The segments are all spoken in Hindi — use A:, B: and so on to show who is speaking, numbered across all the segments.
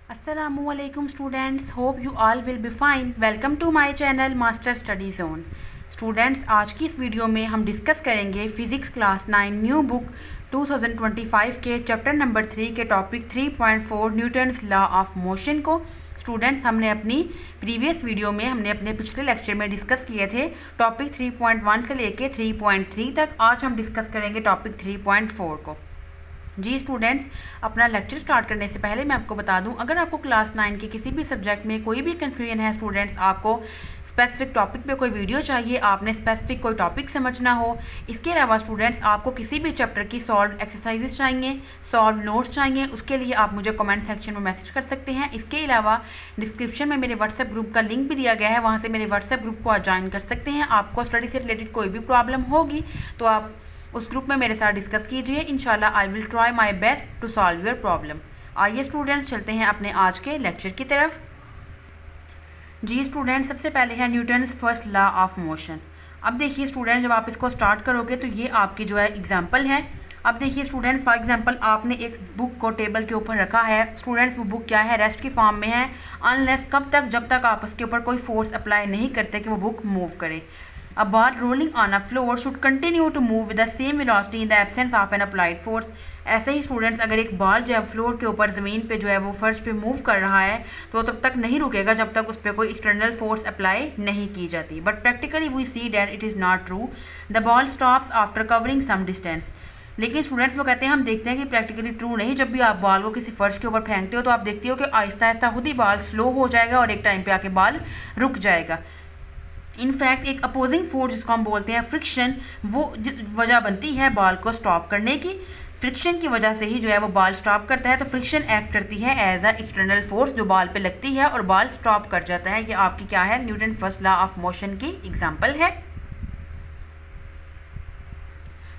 A: Assalamualaikum students, hope you all will be fine. Welcome to my channel Master Study Zone. Students, आज की इस वीडियो में हम डिस्कस करेंगे फिजिक्स क्लास 9 न्यू बुक 2025 के चैप्टर नंबर 3 के topic 3.4 Newton's law of motion को। स्टूडेंट्स, हमने अपनी प्रीवियस वीडियो में अपने पिछले लेक्चर में डिस्कस किए थे टॉपिक 3.1 से लेके 3.3 तक। आज हम डिस्कस करेंगे टॉपिक 3.4 को। जी स्टूडेंट्स, अपना लेक्चर स्टार्ट करने से पहले मैं आपको बता दूं, अगर आपको क्लास 9 के किसी भी सब्जेक्ट में कोई भी कन्फ्यूजन है स्टूडेंट्स, आपको स्पेसिफिक टॉपिक पे कोई वीडियो चाहिए, आपने स्पेसिफिक कोई टॉपिक समझना हो, इसके अलावा स्टूडेंट्स आपको किसी भी चैप्टर की सॉल्व एक्सरसाइजेस चाहिए, सॉल्व नोट्स चाहिए, उसके लिए आप मुझे कमेंट सेक्शन में मैसेज कर सकते हैं। इसके अलावा डिस्क्रिप्शन में मेरे व्हाट्सएप ग्रुप का लिंक भी दिया गया है, वहाँ से मेरे व्हाट्सएप ग्रुप को आप ज्वाइन कर सकते हैं। आपको स्टडी से रिलेटेड कोई भी प्रॉब्लम होगी तो आप उस ग्रुप में मेरे साथ डिस्कस कीजिए। इंशाल्लाह I will try my best to solve your problem. आइए स्टूडेंट्स, चलते हैं अपने आज के लेक्चर की तरफ। जी स्टूडेंट, सबसे पहले है Newton's first law of motion. अब देखिए स्टूडेंट, जब आप इसको स्टार्ट करोगे तो ये आपकी जो है एग्जाम्पल है। अब देखिए स्टूडेंट, फॉर एग्जाम्पल आपने एक बुक को टेबल के ऊपर रखा है। स्टूडेंट्स, वो बुक क्या है, रेस्ट की फॉर्म में है, अनलेस कब तक, जब तक आप उसके ऊपर कोई फोर्स अप्लाई नहीं करते कि वो बुक मूव करे। A ball rolling on a floor should continue to move with the same velocity in the absence of an applied force। ऐसे ही स्टूडेंट्स, अगर एक बॉल जो है फ्लोर के ऊपर ज़मीन पे जो है वो फर्श पे मूव कर रहा है तो तब तक नहीं रुकेगा जब तक उस पर कोई एक्सटर्नल फोर्स अप्लाई नहीं की जाती। But practically we see that it is not true. The ball stops after covering some distance. लेकिन स्टूडेंट्स वो कहते हैं, हम देखते हैं कि प्रैक्टिकली ट्रू नहीं। जब भी आप बॉल को किसी फर्श के ऊपर फेंकते हो तो आप देखते हो कि आहिस्ता आहिस्ता खुद ही बॉल स्लो हो जाएगा और एक टाइम पे आके बॉल रुक जाएगा। इनफैक्ट एक अपोजिंग फोर्स जिसको हम बोलते हैं फ्रिक्शन, वो वजह बनती है बॉल को स्टॉप करने की। फ्रिक्शन की वजह से ही जो है वो बॉल स्टॉप करता है। तो फ्रिक्शन एक्ट करती है एज अ एक्सटर्नल फोर्स जो बॉल पे लगती है और बॉल स्टॉप कर जाता है। ये आपकी क्या है, Newton first law of motion की एग्जांपल है।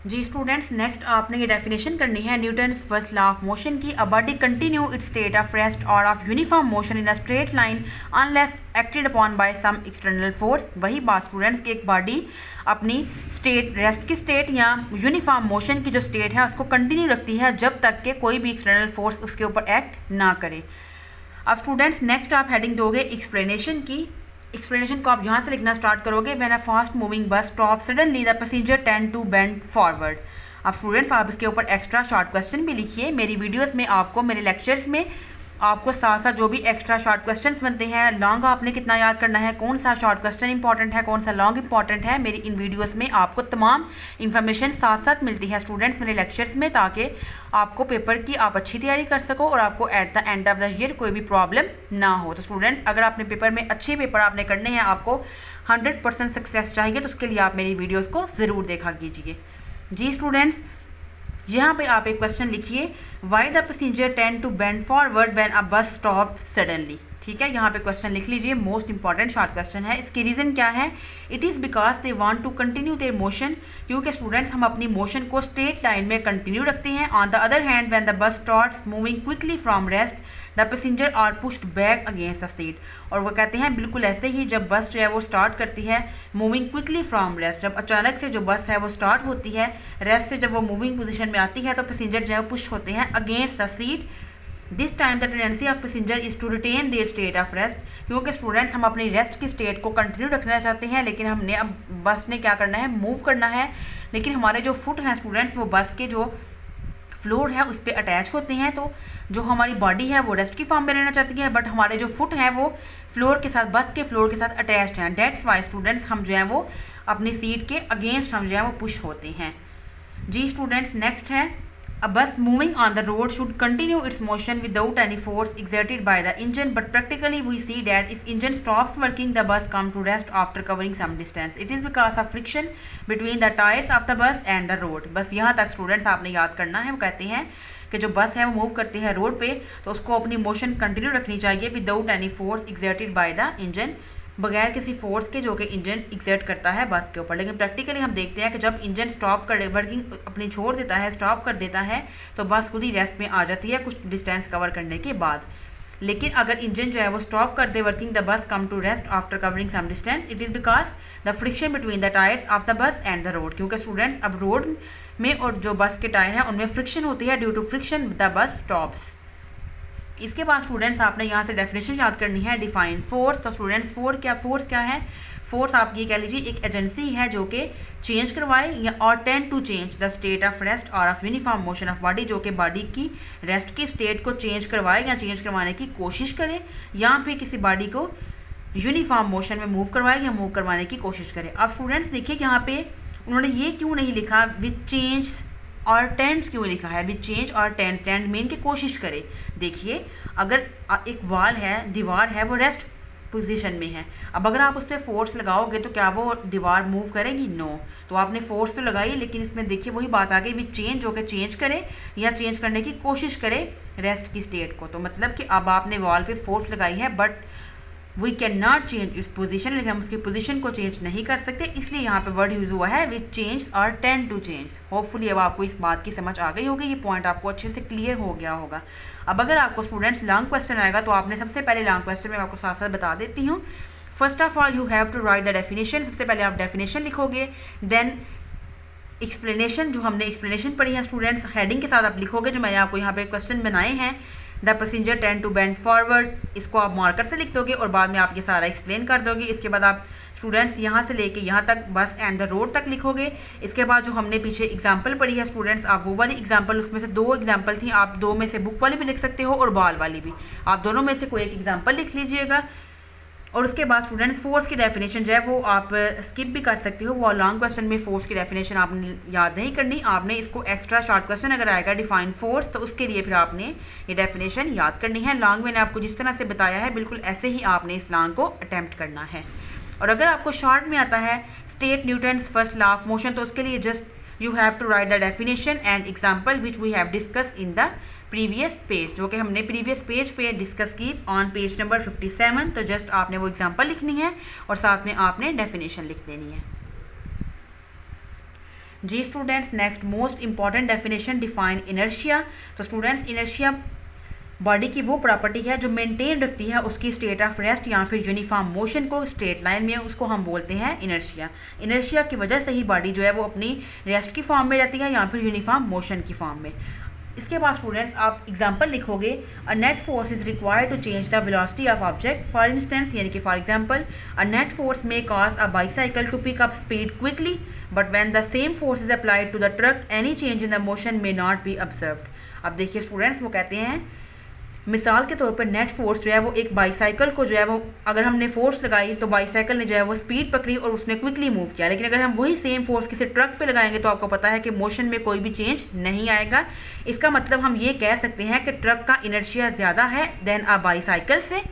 A: जी स्टूडेंट्स, नेक्स्ट आपने ये डेफिनेशन करनी है Newton's first law of motion की। A body continue its state of rest or of uniform motion in a straight line unless acted upon by some external force. वही बात स्टूडेंट्स की एक बॉडी अपनी स्टेट, रेस्ट की स्टेट या यूनिफॉर्म मोशन की जो स्टेट है उसको कंटिन्यू रखती है जब तक कि कोई भी एक्सटर्नल फोर्स उसके ऊपर एक्ट ना करे। अब स्टूडेंट्स, नेक्स्ट आप हेडिंग दोगे एक्सप्लेनेशन की। एक्सप्लेनेशन को आप यहाँ से लिखना स्टार्ट करोगे। When a fast moving bus stop suddenly the passenger tend to bend forward. अब स्टूडेंट्स, आप इसके ऊपर एक्स्ट्रा शॉर्ट क्वेश्चन भी लिखिए। मेरी वीडियोस में आपको, मेरे लेक्चर्स में आपको साथ साथ जो भी एक्स्ट्रा शॉर्ट क्वेश्चंस बनते हैं, लॉन्ग आपने कितना याद करना है, कौन सा शॉर्ट क्वेश्चन इंपॉर्टेंट है, कौन सा लॉन्ग इंपॉर्टेंट है, मेरी इन वीडियोस में आपको तमाम इन्फॉर्मेशन साथ साथ मिलती है स्टूडेंट्स मेरे लेक्चर्स में, ताकि आपको पेपर की आप अच्छी तैयारी कर सको और आपको at the end of the year कोई भी प्रॉब्लम ना हो। तो स्टूडेंट्स, अगर आपने पेपर में अच्छे पेपर आपने करने हैं, आपको 100% सक्सेस चाहिए, तो उसके लिए आप मेरी वीडियोज़ को ज़रूर देखा कीजिए। जी स्टूडेंट्स, यहाँ पे आप एक क्वेश्चन लिखिए, why the passenger tend to bend forward when a bus stop suddenly. ठीक है, यहाँ पे क्वेश्चन लिख लीजिए, मोस्ट इंपॉर्टेंट शॉर्ट क्वेश्चन है। इसकी रीज़न क्या है, it is because they want to continue their motion. क्योंकि स्टूडेंट्स, हम अपनी मोशन को स्ट्रेट लाइन में कंटिन्यू रखते हैं। On the other hand when the bus starts moving quickly from rest the passenger are pushed back against the seat. और वो कहते हैं बिल्कुल ऐसे ही, जब बस जो है वो स्टार्ट करती है मूविंग क्विकली फ्रॉम रेस्ट, जब अचानक से जो बस है वो स्टार्ट होती है, रेस्ट से जब वो मूविंग पोजीशन में आती है तो पैसेंजर जो है वो पुश होते हैं against the seat. This time the tendency of passenger is to retain their state of rest. क्योंकि स्टूडेंट्स, हम अपनी रेस्ट की स्टेट को कंटिन्यू रखना चाहते हैं, लेकिन हमने अब बस ने क्या करना है, मूव करना है। लेकिन हमारे जो फुट हैं स्टूडेंट्स, वो बस के जो फ्लोर है उस पर अटैच होते हैं। तो जो हमारी बॉडी है वो रेस्ट की फॉर्म में रहना चाहती है, बट हमारे जो फुट हैं वो फ्लोर के साथ, बस के फ्लोर के साथ अटैच्ड हैं। डेट्स वाई स्टूडेंट्स, हम जो है वो अपनी सीट के अगेंस्ट हम जो है वो पुश होते हैं। जी स्टूडेंट्स, नेक्स्ट है, a bus moving on the road should continue its motion without any force exerted by the engine, but practically we see that if engine stops working the bus come to rest after covering some distance. It is because of friction between the tires of the bus and the road। बस यहाँ तक स्टूडेंट्स आपने याद करना है। वो कहते हैं कि जो बस है वो मूव करती है रोड पे तो उसको अपनी मोशन कंटिन्यू रखनी चाहिए without any force exerted by the engine, बगैर किसी फोर्स के जो कि इंजन एक्सर्ट करता है बस के ऊपर। लेकिन प्रैक्टिकली हम देखते हैं कि जब इंजन स्टॉप कर वर्किंग अपनी छोड़ देता है, स्टॉप कर देता है, तो बस खुद ही रेस्ट में आ जाती है कुछ डिस्टेंस कवर करने के बाद। लेकिन अगर इंजन जो है वो स्टॉप कर दे working, the bus come to rest after covering some distance, it is because the friction between the tyres of the bus and the road. क्योंकि स्टूडेंट्स, अब रोड में और जो बस के टायर हैं उनमें फ्रिक्शन होती है, due to friction the bus stops. इसके बाद स्टूडेंट्स आपने यहाँ से डेफिनेशन याद करनी है। डिफाइन फोर्स, तो स्टूडेंट्स फोर्स क्या है? फोर्स आप ये कह लीजिए एक एजेंसी है जो कि चेंज करवाए या or tend to change the state of rest or of uniform motion of body, जो कि बॉडी की रेस्ट की स्टेट को चेंज करवाए या चेंज करवाने की कोशिश करे, या फिर किसी बॉडी को यूनिफॉर्म मोशन में मूव करवाए या मूव करवाने की कोशिश करे। अब स्टूडेंट्स देखिए यहाँ पे उन्होंने ये क्यों नहीं लिखा विद चेंज और टेंड्स क्यों लिखा है? विद चेंज और टेंड मेन की कोशिश करे। देखिए अगर एक वाल है, दीवार है, वो रेस्ट पोजीशन में है, अब अगर आप उस पर फोर्स लगाओगे तो क्या वो दीवार मूव करेगी? नो। तो आपने फोर्स तो लगाई, लेकिन इसमें देखिए वही बात आ गई विद चेंज, जो कि चेंज करे या चेंज करने की कोशिश करे रेस्ट की स्टेट को। तो मतलब कि अब आपने वॉल पे फोर्स लगाई है but we can not change its position, लेकिन हम उसकी पोजीशन को चेंज नहीं कर सकते, इसलिए यहाँ पे वर्ड यूज़ हुआ है विद चेंज और टेंड टू चेंज। होपफुली अब आपको इस बात की समझ आ गई होगी, ये पॉइंट आपको अच्छे से क्लियर हो गया होगा। अब अगर आपको स्टूडेंट्स लॉन्ग क्वेश्चन आएगा तो आपने सबसे पहले लॉन्ग क्वेश्चन में आपको साथ साथ बता देती हूँ। First of all you have to write the definition, सबसे पहले आप डेफिनेशन लिखोगे, देन एक्सप्लेनेशन, जो हमने एक्सप्लेनेशन पढ़ी है स्टूडेंट्स हेडिंग के साथ आप लिखोगे, जो मैंने आपको यहाँ पे क्वेश्चन बनाए हैं। The passenger tend to bend forward, इसको आप मार्कर से लिख दोगे और बाद में आप ये सारा एक्सप्लेन कर दोगे। इसके बाद आप स्टूडेंट्स यहाँ से लेके यहाँ तक बस एंड द रोड तक लिखोगे। इसके बाद जो हमने पीछे एग्जांपल पढ़ी है स्टूडेंट्स, आप वो वाली एग्जांपल, उसमें से 2 एग्जांपल थी, आप 2 में से बुक वाली भी लिख सकते हो और बॉल वाली भी, आप दोनों में से कोई एक एग्जाम्पल लिख लीजिएगा। और उसके बाद स्टूडेंट्स फोर्स की डेफिनेशन जो है वो आप स्किप भी कर सकते हो, वो लॉन्ग क्वेश्चन में फोर्स की डेफिनेशन आपने याद नहीं करनी, आपने इसको एक्स्ट्रा शॉर्ट क्वेश्चन अगर आएगा डिफाइन फोर्स तो उसके लिए फिर आपने ये डेफिनेशन याद करनी है। लॉन्ग मैंने आपको जिस तरह से बताया है बिल्कुल ऐसे ही आपने इस लॉन्ग को अटैम्प्ट करना है। और अगर आपको शॉर्ट में आता है state Newton's first law of motion, तो उसके लिए just you have to write the definition and example which we have discuss in the previous page, जो कि हमने प्रीवियस पेज पे डिस्कस की ऑन पेज नंबर 57। तो जस्ट आपने वो एग्जांपल लिखनी है और साथ में आपने डेफिनेशन लिख देनी है। जी students, next most important definition define inertia. तो स्टूडेंट्स इनर्शिया बॉडी की वो प्रॉपर्टी है जो मेंटेन रखती है उसकी स्टेट ऑफ रेस्ट या फिर यूनिफॉर्म मोशन को स्ट्रेट लाइन में, उसको हम बोलते हैं इनर्शिया। इनर्शिया की वजह से ही बॉडी जो है वो अपनी रेस्ट की फॉर्म में रहती है या फिर यूनिफॉर्म मोशन की फॉर्म में। इसके बाद स्टूडेंट्स आप एग्जांपल लिखोगे, a net force is required to change the velocity of object, for instance, यानी कि for example a net force may cause a bicycle to pick up speed quickly but when the same force is applied to the truck any change in the motion may not be observed. अब देखिए स्टूडेंट्स वो कहते हैं मिसाल के तौर पर नेट फोर्स जो है वो एक बाईसाइकिल को जो है वो अगर हमने फोर्स लगाई तो बाईसाइकिल ने जो है वो स्पीड पकड़ी और उसने क्विकली मूव किया, लेकिन अगर हम वही सेम फोर्स किसी ट्रक पे लगाएंगे तो आपको पता है कि मोशन में कोई भी चेंज नहीं आएगा। इसका मतलब हम ये कह सकते हैं कि ट्रक का इनर्शिया ज़्यादा है देन अ बाईसाइकिल से।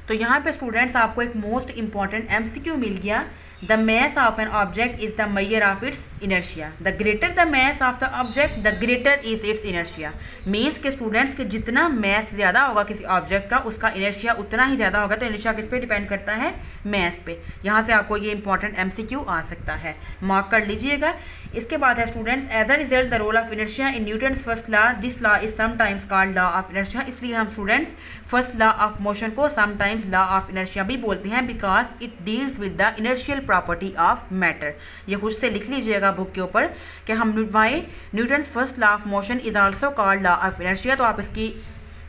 A: तो यहाँ पे स्टूडेंट्स आपको एक मोस्ट इंपॉर्टेंट MCQ मिल गया, the mass of an object is the measure of its inertia, the greater the mass of the object the greater is its inertia। Means के स्टूडेंट्स के जितना मैस ज़्यादा होगा किसी ऑब्जेक्ट का उसका इनर्शिया उतना ही ज़्यादा होगा। तो इनर्शिया किस पे डिपेंड करता है? मैस पे। यहाँ से आपको ये इंपॉर्टेंट MCQ आ सकता है, मार्क कर लीजिएगा। इसके बाद है students as a result the role of inertia in Newton's first law, this law is sometimes called law of inertia. इसलिए हम students first law of motion को समटाइम्स लॉ ऑफ इनर्शिया भी बोलते हैं because it deals with the inertial property of matter. ये खुद से लिख लीजिएगा बुक के ऊपर कि हम why Newton's first law of motion is also called law of inertia. तो आप इसकी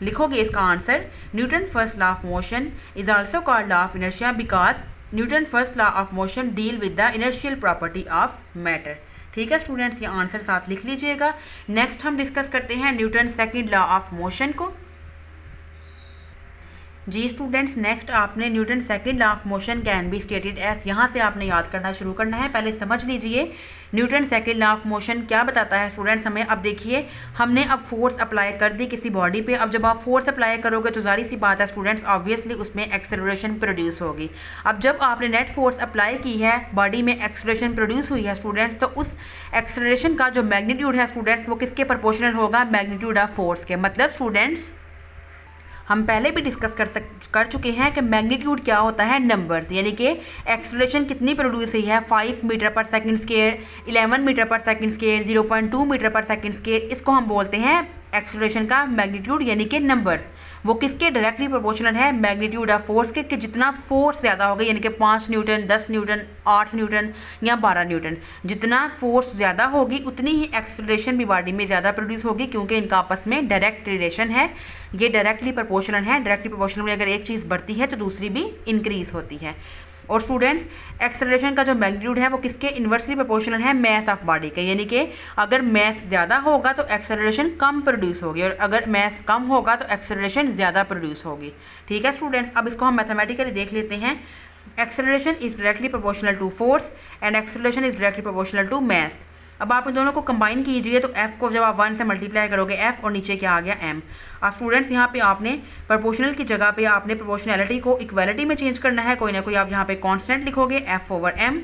A: लिखोगे इसका answer, Newton first law of motion is also called law of inertia because Newton first law of motion deal with the inertial property of matter. ठीक है स्टूडेंट्स, ये आंसर साथ लिख लीजिएगा। नेक्स्ट हम डिस्कस करते हैं Newton second law of motion को। जी स्टूडेंट्स, नेक्स्ट आपने Newton second law of motion can be stated as, यहाँ से आपने याद करना शुरू करना है। पहले समझ लीजिए Newton second law of motion क्या बताता है स्टूडेंट्स हमें। अब देखिए हमने अब फोर्स अप्लाई कर दी किसी बॉडी पे, अब जब आप फोर्स अप्लाई करोगे तो जाहिर सी बात है स्टूडेंट्स ऑब्वियसली उसमें एक्सेलरेशन प्रोड्यूस होगी। अब जब आपने नेट फोर्स अप्लाई की है बॉडी में एक्सेलरेशन प्रोड्यूस हुई है स्टूडेंट्स, तो उस एक्सेलरेशन का जो मैग्नीट्यूड है स्टूडेंट्स वो किसके प्रोपोर्शनल होगा? मैग्नीट्यूड ऑफ फोर्स के। मतलब स्टूडेंट्स हम पहले भी डिस्कस कर चुके हैं कि मैग्नीट्यूड क्या होता है? नंबर्स, यानी कि एक्सेलरेशन कितनी प्रोड्यूस हुई है 5 मीटर पर सेकंड स्क्वायर, 11 मीटर पर सेकंड स्क्वायर, 0.2 मीटर पर सेकंड स्क्वायर, इसको हम बोलते हैं एक्सेलरेशन का मैग्नीट्यूड यानी कि नंबर्स वो किसके डायरेक्टली प्रोपोर्शनल है मैग्नीट्यूड ऑफ फोर्स के, कि जितना फोर्स ज़्यादा होगा यानी कि 5 न्यूटन, 10 न्यूटन, 8 न्यूटन या 12 न्यूटन, जितना फोर्स ज़्यादा होगी उतनी ही एक्सेलरेशन भी बॉडी में ज़्यादा प्रोड्यूस होगी, क्योंकि इनका आपस में डायरेक्ट रिलेशन है, ये डायरेक्टली प्रोपोर्शनल है। डायरेक्टली प्रोपोर्शनल में अगर एक चीज़ बढ़ती है तो दूसरी भी इंक्रीज होती है। और स्टूडेंट्स एक्सेलरेशन का जो मैग्नीट्यूड है वो किसके इन्वर्सली प्रोपोर्शनल है मैस ऑफ बॉडी के, यानी कि अगर मैस ज़्यादा होगा तो एक्सेलरेशन कम प्रोड्यूस होगी और अगर मैस कम होगा तो एक्सेलरेशन ज़्यादा प्रोड्यूस होगी। ठीक है स्टूडेंट्स, अब इसको हम मैथमेटिकली देख लेते हैं। Acceleration is directly proportional to force and acceleration is directly proportional to mass. अब आप इन दोनों को कंबाइन कीजिए तो f को जब आप 1 से मल्टीप्लाई करोगे f और नीचे क्या आ गया m। अब स्टूडेंट्स यहाँ पे आपने प्रोपोर्शनल की जगह पे आपने प्रोपोर्शनैलिटी को इक्वालिटी में चेंज करना है, कोई ना कोई आप यहाँ पे कांस्टेंट लिखोगे f/m।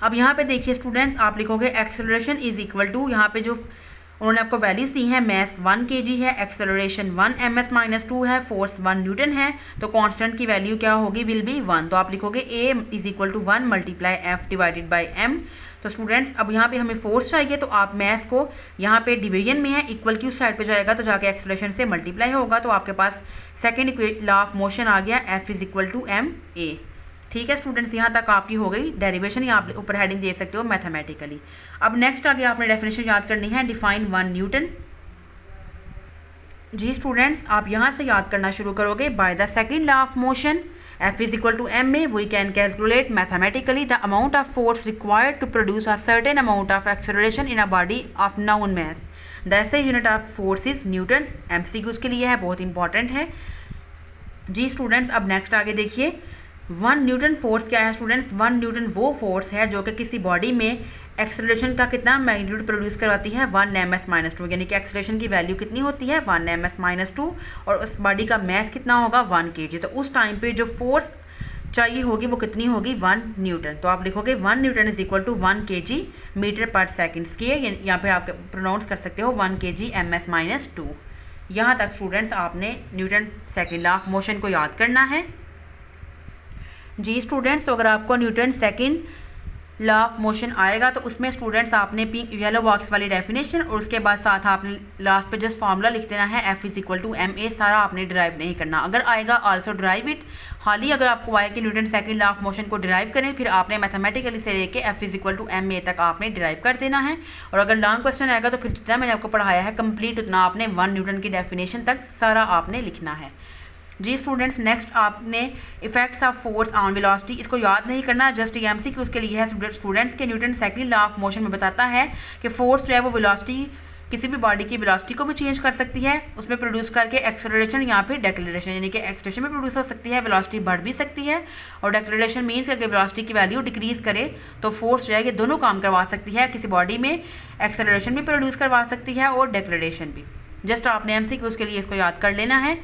A: अब यहाँ पे देखिए स्टूडेंट्स आप लिखोगे एक्सेलरेशन इज इक्वल टू, यहाँ पे जो उन्होंने आपको वैल्यूज दी हैं मैस 1 kg है, एक्सेलरेशन 1 ms-2 है, फोर्स 1 न्यूटन है, तो कांस्टेंट की वैल्यू क्या होगी विल बी 1। तो आप लिखोगे a is equal to 1 multiply f divided by m। तो स्टूडेंट्स अब यहाँ पे हमें फोर्स चाहिए तो आप मैस को यहाँ पे डिवीजन में है इक्वल की उस साइड पे जाएगा तो जाके एक्सेलरेशन से मल्टीप्लाई होगा, तो आपके पास सेकंड लॉ ऑफ मोशन आ गया f is equal to m a। ठीक है स्टूडेंट्स, यहाँ तक आपकी हो गई डेरिवेशन, या आप ऊपर हेडिंग दे सकते हो मैथमेटिकली। अब नेक्स्ट आगे आपने डेफिनेशन याद करनी है, डिफाइन 1 न्यूटन। जी स्टूडेंट्स आप यहाँ से याद करना शुरू करोगे, by the second law of motion F is equal to ma, we can calculate mathematically the amount of force required to produce a certain amount of acceleration in a body of known mass. The SI unit of force is Newton। MCQs के लिए है, बहुत इंपॉर्टेंट है। जी स्टूडेंट्स अब नेक्स्ट आगे देखिए, 1 न्यूटन फोर्स क्या है स्टूडेंट्स। 1 न्यूटन वो फोर्स है जो कि किसी बॉडी में एक्सेलरेशन का कितना मैग्नीट्यूड प्रोड्यूस करवाती है 1 ms-2, यानी कि एक्सेलरेशन की वैल्यू कितनी होती है 1 ms-2 और उस बॉडी का मैस कितना होगा 1 kg। तो उस टाइम पे जो फोर्स चाहिए होगी वो कितनी होगी 1 न्यूटन। तो आप लिखोगे 1 newton is equal to 1 kg metre per second square, या फिर आप प्रोनाउंस कर सकते हो 1 kg ms-2। यहाँ तक स्टूडेंट्स आपने Newton second law of motion को याद करना है। जी स्टूडेंट्स तो अगर आपको Newton second law of motion आएगा तो उसमें स्टूडेंट्स आपने पिंक येलो बॉक्स वाली डेफिनेशन और उसके बाद साथ आपने लास्ट पे जस्ट फार्मूला लिख देना है f is equal to ma। सारा आपने डिराइव नहीं करना, अगर आएगा आल्सो डिराइव इट। खाली अगर आपको आए कि Newton second law of motion को डिराइव करें फिर आपने मैथमेटिकली से लेके f is equal to ma तक आपने डिराइव कर देना है। और अगर लॉन्ग क्वेश्चन आएगा तो फिर जितना मैंने आपको पढ़ाया है कंप्लीट उतना आपने 1 न्यूटन की डेफिनेशन तक सारा आपने लिखना है। जी स्टूडेंट्स नेक्स्ट आपने effects of force on velocity, इसको याद नहीं करना, जस्ट MCQ उसके लिए है स्टूडेंट्स के। Newton second law of motion में बताता है कि फोर्स जो है वो वेलोसिटी किसी भी बॉडी की वेलोसिटी को भी चेंज कर सकती है, उसमें प्रोड्यूस करके एक्सेलरेशन या फिर डेक्लेरेशन, यानी कि एक्सेलरेशन में प्रोड्यूस हो सकती है, वेलोसिटी बढ़ भी सकती है, और डेक्लेरेशन मीन्स अगर वेलोसिटी की वैल्यू डिक्रीज करे तो फोर्स जो है ये दोनों काम करवा सकती है, किसी बॉडी में एक्सेलरेशन भी प्रोड्यूस करवा सकती है और डेक्लेरेशन भी। जस्ट आपने MCQ उसके लिए इसको याद कर लेना है।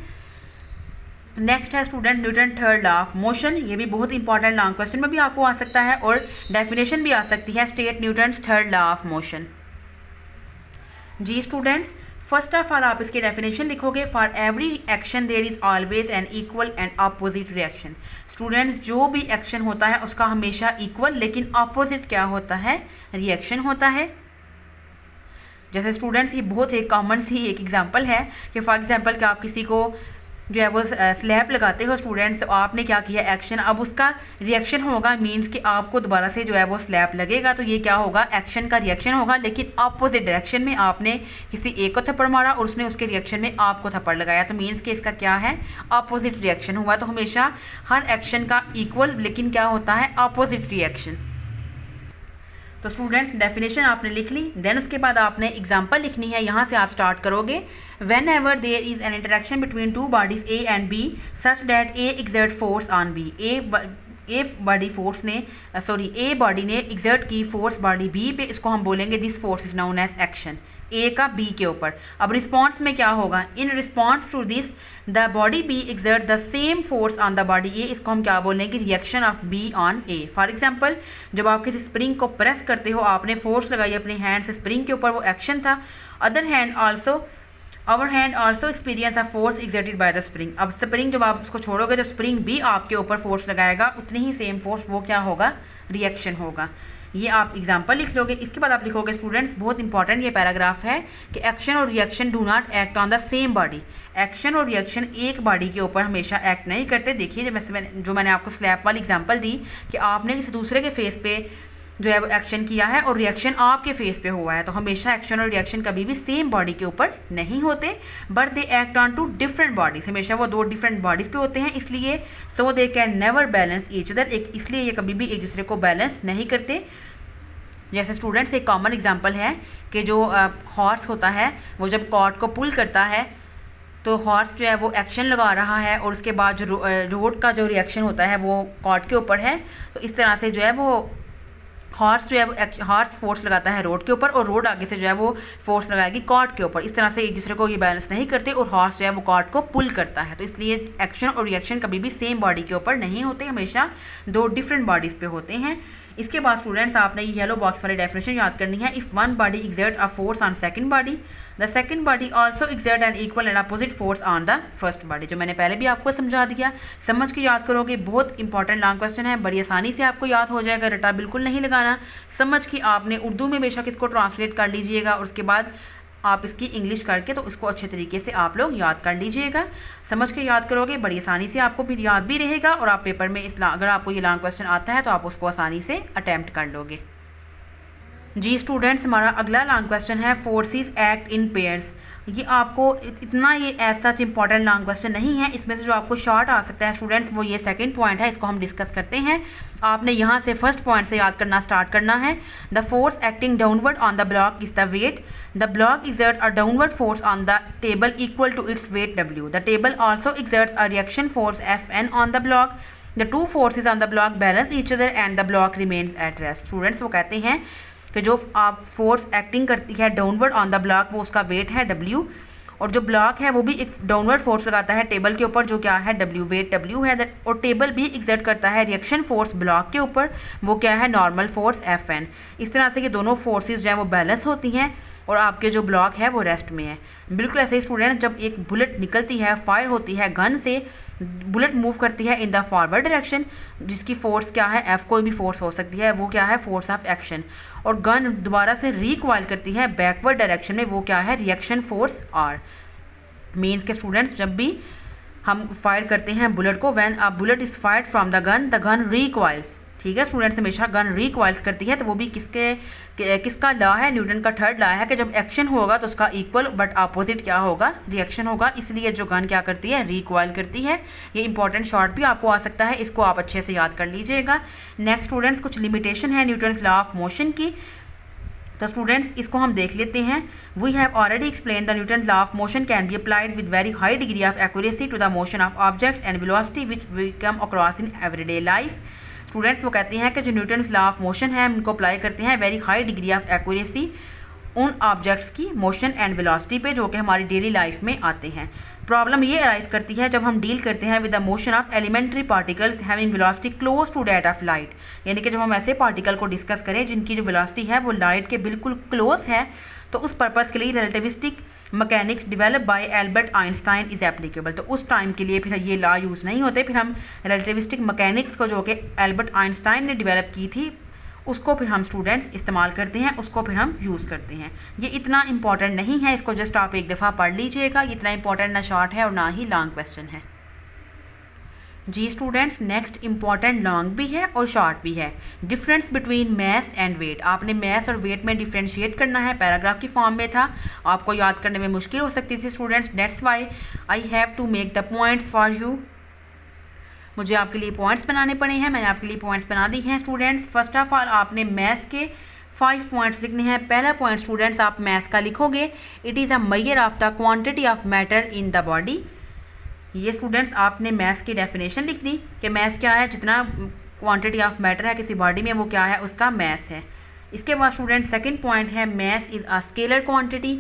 A: नेक्स्ट है student Newton third law of motion, ये भी बहुत इंपॉर्टेंट लॉन्ग क्वेश्चन में भी आपको आ सकता है और डेफिनेशन भी आ सकती है, state Newton third law of motion. जी स्टूडेंट्स फर्स्ट ऑफ ऑल आप इसकी डेफिनेशन लिखोगे, for every action there is always an equal and opposite reaction. Students जो भी एक्शन होता है उसका हमेशा इक्वल लेकिन अपोजिट क्या होता है रिएक्शन होता है। जैसे स्टूडेंट्स ये बहुत एक कॉमन सी एक एग्जांपल है कि फॉर एग्जांपल कि आप किसी को जो है वो स्लैब लगाते हो स्टूडेंट्स, तो आपने क्या किया एक्शन, अब उसका रिएक्शन होगा मींस कि आपको दोबारा से जो है वो स्लैब लगेगा, तो ये क्या होगा एक्शन का रिएक्शन होगा, लेकिन अपोजिट डायरेक्शन में आपने किसी एक को थप्पड़ मारा और उसने उसके रिएक्शन में आपको थप्पड़ लगाया, तो मींस कि इसका क्या है अपोजिट रिएक्शन हुआ। तो हमेशा हर एक्शन का इक्वल लेकिन क्या होता है अपोजिट रिएक्शन। तो स्टूडेंट्स डेफिनेशन आपने लिख ली, देन उसके बाद आपने एग्जांपल लिखनी है, यहाँ से आप स्टार्ट करोगे। Whenever there is an interaction between two bodies A and B such that A exert force on B, A body ने एक्सर्ट की फोर्स बॉडी बी पे, इसको हम बोलेंगे this force is known as action, A का बी के ऊपर। अब रिस्पॉन्स में क्या होगा, in response to this the body B exert the same force on the body A, इसको हम क्या बोलेंगे reaction of be on A. For example जब आप किसी स्प्रिंग को प्रेस करते हो, आपने फोर्स लगाई अपने हैंड से स्प्रिंग के ऊपर, वो एक्शन था। Our hand also experience of force exerted by the spring. अब स्प्रिंग जब आप उसको छोड़ोगे तो स्प्रिंग भी आपके ऊपर फोर्स लगाएगा, उतनी ही सेम फोर्स वो क्या होगा रिएक्शन होगा। ये आप एग्जाम्पल लिख लोगे। इसके बाद आप लिखोगे स्टूडेंट्स, बहुत इंपॉर्टेंट ये पैराग्राफ है कि एक्शन और reaction do not act on the same body. Action और रिएक्शन एक बॉडी के ऊपर हमेशा एक्ट नहीं करते। देखिए जो मैंने आपको स्लैप वाली एग्जाम्पल दी कि आपने किसी दूसरे के फेस पे जो है वो एक्शन किया है और रिएक्शन आपके फेस पे हुआ है, तो हमेशा एक्शन और रिएक्शन कभी भी सेम बॉडी के ऊपर नहीं होते, but they act on two different bodies. हमेशा वो दो डिफरेंट बॉडीज पे होते हैं, इसलिए so they can never balance each other. इसलिए ये कभी भी एक दूसरे को बैलेंस नहीं करते। जैसे स्टूडेंट्स एक कॉमन एग्जांपल है कि जो हॉर्स होता है वो जब कॉर्ड को पुल करता है तो हॉर्स जो है वो एक्शन लगा रहा है और उसके बाद जो रोड का जो रिएक्शन होता है वो कॉर्ड के ऊपर है। तो इस तरह से जो है वो हॉर्स जो है वो हॉर्स फोर्स लगाता है रोड के ऊपर और रोड आगे से जो है वो फोर्स लगाएगी कॉर्ड के ऊपर। इस तरह से एक दूसरे को ये बैलेंस नहीं करते और हॉर्स जो है वो कॉर्ड को पुल करता है। तो इसलिए एक्शन और रिएक्शन कभी भी सेम बॉडी के ऊपर नहीं होते, हमेशा दो डिफरेंट बॉडीज़ पे होते हैं। इसके बाद स्टूडेंट्स आपने ये येलो बॉक्स वाली डेफिनेशन याद करनी है। If one body exert a force on second body, the second body also exert an equal and opposite force on the first body. जो मैंने पहले भी आपको समझा दिया, समझ के याद करोगे। बहुत इंपॉर्टेंट लॉन्ग क्वेश्चन है, बड़ी आसानी से आपको याद हो जाएगा। रटा बिल्कुल नहीं लगाना, समझ के आपने उर्दू में बेशक इसको ट्रांसलेट कर लीजिएगा और उसके बाद आप इसकी इंग्लिश करके तो इसको अच्छे तरीके से आप लोग याद कर लीजिएगा। समझ के याद करोगे, बड़ी आसानी से आपको फिर याद भी रहेगा और आप पेपर में अगर आपको ये लॉन्ग क्वेश्चन आता है तो आप उसको आसानी से अटैम्प्ट कर लोगे। जी स्टूडेंट्स, हमारा अगला लॉन्ग क्वेश्चन है फोर्सेस एक्ट इन पेयर्स। ये आपको इतना ये ऐसा इंपॉर्टेंट लॉन्ग क्वेश्चन नहीं है। इसमें से जो आपको शॉर्ट आ सकता है स्टूडेंट्स वो ये सेकंड पॉइंट है, इसको हम डिस्कस करते हैं। आपने यहाँ से फर्स्ट पॉइंट से याद करना स्टार्ट करना है। The force acting downward on the block is the weight. द ब्लॉक exerts a downward force on the table equal to its weight W. The table also exerts a reaction force Fn on the block. The two forces on the block balance each other and the block remains at rest. Students वो कहते हैं कि जो आप फोर्स एक्टिंग करती है डाउनवर्ड ऑन द ब्लॉक वो उसका वेट है W, और जो ब्लॉक है वो भी एक डाउनवर्ड फोर्स लगाता है टेबल के ऊपर जो क्या है W, वेट W है। और टेबल भी एक्सर्ट करता है रिएक्शन फोर्स ब्लॉक के ऊपर, वो क्या है नॉर्मल फोर्स Fn। इस तरह से ये दोनों फोर्सेस जो है वो बैलेंस होती हैं और आपके जो ब्लॉक है वो रेस्ट में है। बिल्कुल ऐसे ही स्टूडेंट, जब एक बुलेट निकलती है, फायर होती है गन से, बुलेट मूव करती है इन द फॉरवर्ड डायरेक्शन, जिसकी फोर्स क्या है F, कोई भी फोर्स हो सकती है, वो क्या है फोर्स ऑफ एक्शन। और गन दोबारा से रिकॉइल करती है बैकवर्ड डायरेक्शन में, वो क्या है रिएक्शन फोर्स R। मीन्स के स्टूडेंट्स जब भी हम फायर करते हैं बुलेट को, when a bullet is fired from the gun recoils. ठीक है स्टूडेंट्स, हमेशा गन रिकॉइल्स करती है, तो वो भी किसका लॉ है, न्यूटन का थर्ड लॉ है कि जब एक्शन होगा तो उसका इक्वल बट अपोजिट क्या होगा, रिएक्शन होगा। इसलिए जो गन क्या करती है, रिकॉइल करती है। ये इंपॉर्टेंट शॉर्ट भी आपको आ सकता है, इसको आप अच्छे से याद कर लीजिएगा। नेक्स्ट स्टूडेंट्स, कुछ लिमिटेशन है न्यूटन्स लॉ ऑफ मोशन की, तो स्टूडेंट्स इसको हम देख लेते हैं। We have already explain the Newton law of motion can be applied with very high degree of accuracy to the motion of objects and velocity which we come across in everyday life. Students वो कहते हैं कि जो न्यूटन्स लॉ ऑफ मोशन है हम इनको अप्लाई करते हैं very high degree of accuracy उन ऑब्जेक्ट्स की मोशन एंड वेलोसिटी पे जो कि हमारी डेली लाइफ में आते हैं। प्रॉब्लम ये अराइज करती है जब हम डील करते हैं with the motion of elementary particles having velocity close to that of light, यानी कि जब हम ऐसे पार्टिकल को डिस्कस करें जिनकी जो वेलोसिटी है वो लाइट के बिल्कुल क्लोज है, तो उस पर्पज़ के लिए relativistic mechanics develop by Albert Einstein is applicable. तो उस टाइम के लिए फिर ये लॉ यूज़ नहीं होते, फिर हम रिलेटिविस्टिक मैकेनिक्स को जो कि एल्बर्ट आइंस्टाइन ने डेवलप की थी उसको फिर हम स्टूडेंट्स इस्तेमाल करते हैं, उसको फिर हम यूज़ करते हैं। ये इतना इंपॉर्टेंट नहीं है, इसको जस्ट आप एक दफ़ा पढ़ लीजिएगा। इतना इंपॉर्टेंट ना शॉर्ट है और ना ही लॉन्ग क्वेश्चन है। जी स्टूडेंट्स, नेक्स्ट इंपॉर्टेंट लॉन्ग भी है और शॉर्ट भी है। Difference between mass and weight. आपने मैस और वेट में डिफ्रेंशिएट करना है, पैराग्राफ की फॉर्म में था, आपको याद करने में मुश्किल हो सकती थी students. That's why I have to make the points for you. मुझे आपके लिए पॉइंट्स बनाने पड़े हैं, मैंने आपके लिए पॉइंट्स बना दी हैं स्टूडेंट्स। फर्स्ट ऑफ ऑल आपने मैथ्स के 5 पॉइंट्स लिखने हैं। पहला पॉइंट स्टूडेंट्स आप मैथ्स का लिखोगे, it is a measure of the quantity of matter in the body. ये स्टूडेंट्स आपने मैथ्स की डेफिनेशन लिख दी कि मैथ्स क्या है, जितना क्वांटिटी ऑफ मैटर है किसी बॉडी में वो क्या है, उसका मैथ्स है। इसके बाद स्टूडेंट सेकंड पॉइंट है mass is a scalar quantity.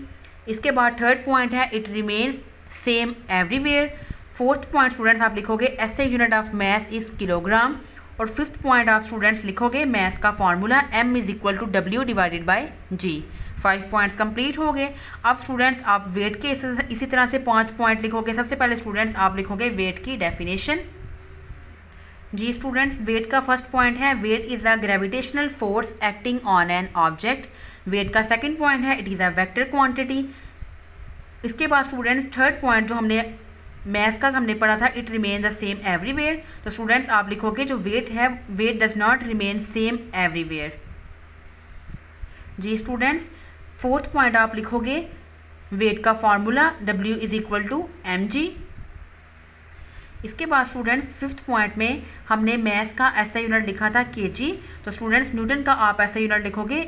A: इसके बाद थर्ड पॉइंट है it remains same everywhere. Fourth point students आप लिखोगे SI unit of mass is kilogram. और फिफ्थ पॉइंट आप स्टूडेंट्स लिखोगे मैस का formula m is equal to W divided by G। 5 points complete हो गए। अब स्टूडेंट्स आप वेट के इसी तरह से 5 पॉइंट लिखोगे। सबसे पहले स्टूडेंट्स आप लिखोगे वेट की डेफिनेशन। जी स्टूडेंट्स, वेट का फर्स्ट पॉइंट है weight is a gravitational force acting on an object. Weight का सेकंड पॉइंट है it is a vector quantity. इसके बाद स्टूडेंट्स थर्ड पॉइंट जो हमने मैथ का हमने पढ़ा था, it remain the same everywhere. तो स्टूडेंट्स आप लिखोगे जो वेट है, weight does not remain same everywhere. जी स्टूडेंट्स, फोर्थ पॉइंट आप लिखोगे वेट का formula W is equal to mg। इसके बाद स्टूडेंट्स फिफ्थ पॉइंट में हमने मैथ्स का SI यूनिट लिखा था kg। तो स्टूडेंट्स न्यूटन का आप SI यूनिट लिखोगे,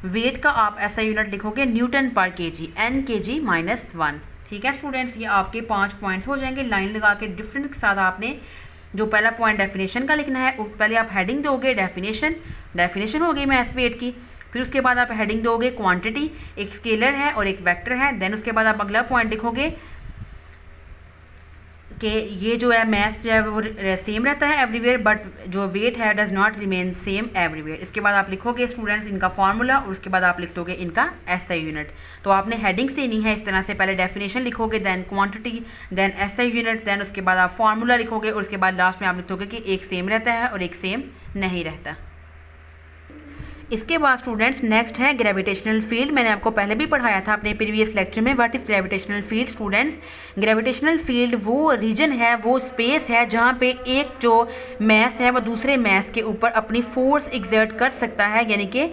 A: वेट का आप SI यूनिट लिखोगे न्यूटन पर kg, n kg माइनस 1। ठीक है स्टूडेंट्स, ये आपके 5 पॉइंट्स हो जाएंगे लाइन लगा के डिफरेंस के साथ। आपने जो पहला पॉइंट डेफिनेशन का लिखना है, पहले आप हेडिंग दोगे डेफिनेशन हो गई मैथ्स वेट की। फिर उसके बाद आप हेडिंग दोगे क्वांटिटी, एक स्केलर है और एक वेक्टर है। देन उसके बाद आप अगला पॉइंट लिखोगे कि ये जो है मैथ्स जो है वो सेम रहता है एवरीवेयर, बट जो वेट है does not remain same everywhere. इसके बाद आप लिखोगे स्टूडेंट्स इनका फॉर्मूला और उसके बाद आप लिख दोगे इनका SI यूनिट। तो आपने हेडिंग्स देनी है इस तरह से, पहले डेफिनेशन लिखोगे, then quantity, then SI unit, then उसके बाद आप फॉर्मूला लिखोगे और उसके बाद लास्ट में आप लिखोगे कि एक सेम रहता है और एक सेम नहीं रहता। इसके बाद स्टूडेंट्स नेक्स्ट है ग्रेविटेशनल फील्ड। मैंने आपको पहले भी पढ़ाया था अपने प्रीवियस लेक्चर में। What is gravitational field students? Gravitational field वो रीजन है, वो स्पेस है जहाँ पे एक जो मैस है वो दूसरे मैस के ऊपर अपनी फोर्स एग्जर्ट कर सकता है। यानी कि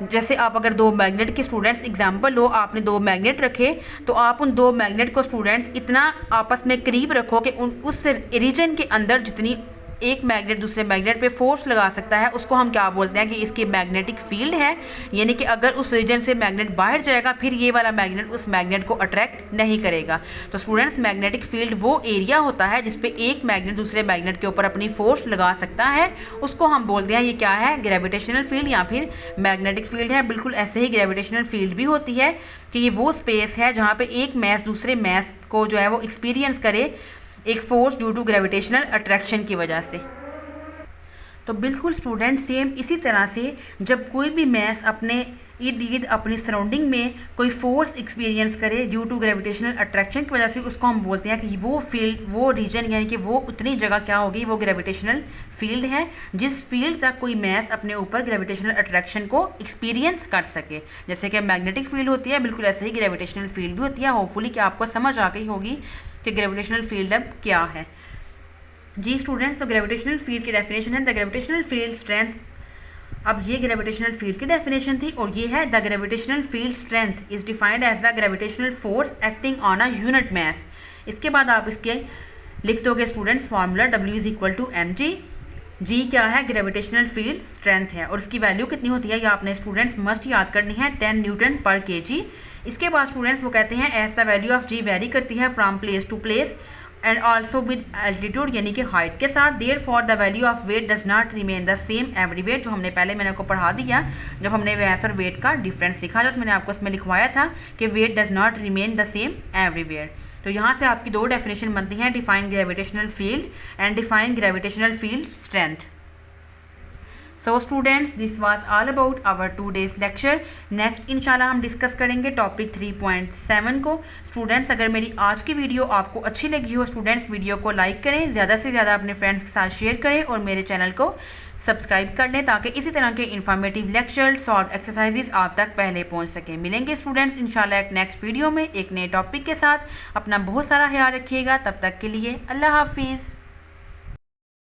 A: जैसे आप अगर दो मैग्नेट के स्टूडेंट्स एग्जांपल लो, आपने दो मैग्नेट रखे, तो आप उन दो मैग्नेट को स्टूडेंट्स इतना आपस में करीब रखो कि उस रीजन के अंदर जितनी एक मैग्नेट दूसरे मैग्नेट पे फोर्स लगा सकता है, उसको हम क्या बोलते हैं कि इसकी मैग्नेटिक फील्ड है। यानी कि अगर उस रीजन से मैग्नेट बाहर जाएगा फिर ये वाला मैग्नेट उस मैग्नेट को अट्रैक्ट नहीं करेगा। तो स्टूडेंट्स मैग्नेटिक फील्ड वो एरिया होता है जिसपे एक मैग्नेट दूसरे मैग्नेट के ऊपर अपनी फोर्स लगा सकता है, उसको हम बोलते हैं ये क्या है, ग्रेविटेशनल फील्ड या फिर मैग्नेटिक फील्ड है। बिल्कुल ऐसे ही ग्रेविटेशनल फील्ड भी होती है कि ये वो स्पेस है जहाँ पे एक मैस दूसरे मैस को जो है वो एक्सपीरियंस करे एक force due to gravitational attraction की वजह से। तो बिल्कुल स्टूडेंट सेम इसी तरह से जब कोई भी मैस अपने इर्द गिर्द अपनी सराउंडिंग में कोई फोर्स एक्सपीरियंस करे ड्यू टू ग्रेविटेशनल अट्रैक्शन की वजह से, उसको हम बोलते हैं कि वो फील्ड, वो रीजन यानी कि वो उतनी जगह क्या होगी, वो ग्रेविटेशनल फील्ड है जिस फील्ड तक कोई मैस अपने ऊपर ग्रेविटेशनल अट्रैक्शन को एक्सपीरियंस कर सके। जैसे कि मैग्नेटिक फील्ड होती है, बिल्कुल ऐसे ही ग्रेविटेशनल फील्ड भी होती है। होपफुली कि आपको समझ आ गई होगी कि ग्रेविटेशनल फील्ड अब क्या है। जी स्टूडेंट्स, तो ग्रेविटेशनल फील्ड की डेफिनेशन है द ग्रेविटेशनल फील्ड स्ट्रेंथ। अब ये ग्रेविटेशनल फील्ड की डेफिनेशन थी और ये है the gravitational field strength is defined as the gravitational force acting on a unit mess. इसके बाद आप इसके लिख दोगे students formula W is equal to mg। जी क्या है, ग्रेविटेशनल फील्ड स्ट्रेंथ है और इसकी वैल्यू कितनी होती है ये आपने स्टूडेंट्स मस्ट याद करनी है, 10 न्यूटन पर kg। इसके बाद स्टूडेंट्स वो कहते हैं as the value of g vary करती है from place to place and also with altitude यानी कि हाइट के साथ। Therefore the value of weight does not remain the same everywhere, जो हमने पहले मैंने आपको पढ़ा दिया जब हमने मैस और वेट का डिफरेंस लिखा था, तो मैंने आपको इसमें लिखवाया था कि weight does not remain the same everywhere. तो यहाँ से आपकी दो डेफिनेशन बनती हैं, define gravitational field and define gravitational field strength. So students this was all about our 2 days lecture. Next इंशाल्लाह हम डिस्कस करेंगे टॉपिक 3.7 को। स्टूडेंट्स अगर मेरी आज की वीडियो आपको अच्छी लगी हो स्टूडेंट्स, वीडियो को लाइक करें, ज़्यादा से ज़्यादा अपने फ्रेंड्स के साथ शेयर करें और मेरे चैनल को सब्सक्राइब कर लें ताकि इसी तरह के इन्फॉर्मेटिव लेक्चर सॉल्व एक्सरसाइजेज आप तक पहले पहुंच सकें। मिलेंगे स्टूडेंट्स इंशाल्लाह एक नेक्स्ट वीडियो में एक नए टॉपिक के साथ। अपना बहुत सारा ख्याल रखिएगा, तब तक के लिए अल्लाह हाफिज़।